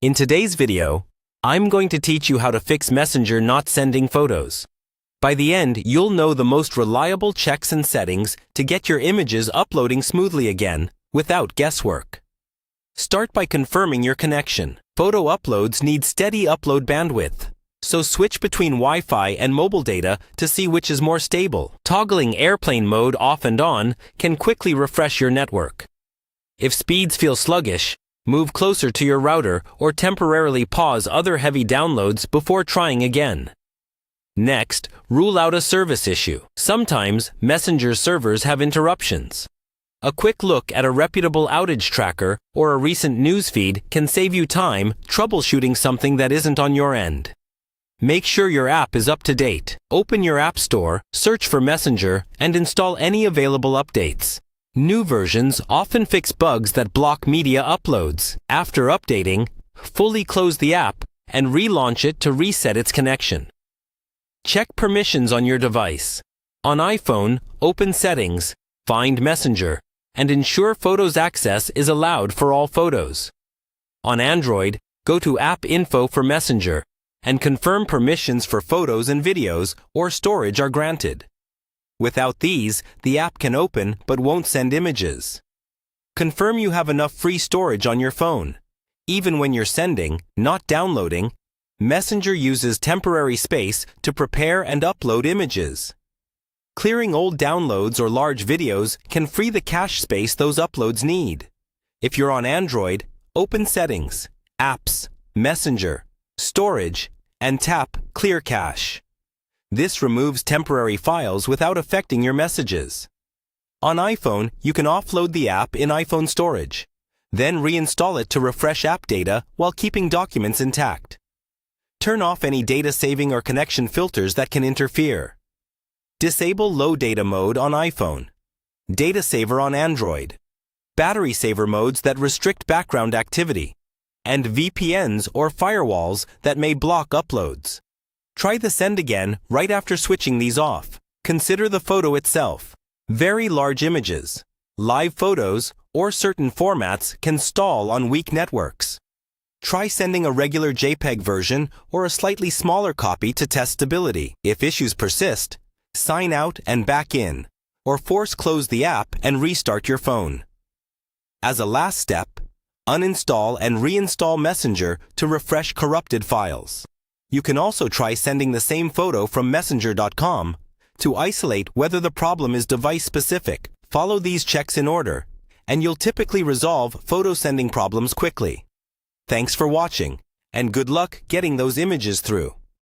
In today's video, I'm going to teach you how to fix Messenger not sending photos. By the end, you'll know the most reliable checks and settings to get your images uploading smoothly again, without guesswork. Start by confirming your connection. Photo uploads need steady upload bandwidth, so switch between Wi-Fi and mobile data to see which is more stable. Toggling airplane mode off and on can quickly refresh your network. If speeds feel sluggish, move closer to your router or temporarily pause other heavy downloads before trying again. Next, rule out a service issue. Sometimes, Messenger servers have interruptions. A quick look at a reputable outage tracker or a recent newsfeed can save you time troubleshooting something that isn't on your end. Make sure your app is up to date. Open your App Store, search for Messenger, and install any available updates. New versions often fix bugs that block media uploads. After updating, fully close the app and relaunch it to reset its connection. Check permissions on your device. On iPhone, open Settings, find Messenger, and ensure Photos access is allowed for all photos. On Android, go to App Info for Messenger and confirm permissions for photos and videos or storage are granted. Without these, the app can open but won't send images. Confirm you have enough free storage on your phone. Even when you're sending, not downloading, Messenger uses temporary space to prepare and upload images. Clearing old downloads or large videos can free the cache space those uploads need. If you're on Android, open Settings, Apps, Messenger, Storage, and tap Clear Cache. This removes temporary files without affecting your messages. On iPhone, you can offload the app in iPhone storage, then reinstall it to refresh app data while keeping documents intact. Turn off any data saving or connection filters that can interfere. Disable low data mode on iPhone, data saver on Android, battery saver modes that restrict background activity, and VPNs or firewalls that may block uploads. Try the send again right after switching these off. Consider the photo itself. Very large images, live photos, or certain formats can stall on weak networks. Try sending a regular JPEG version or a slightly smaller copy to test stability. If issues persist, sign out and back in, or force close the app and restart your phone. As a last step, uninstall and reinstall Messenger to refresh corrupted files. You can also try sending the same photo from messenger.com to isolate whether the problem is device-specific. Follow these checks in order, and you'll typically resolve photo sending problems quickly. Thanks for watching, and good luck getting those images through.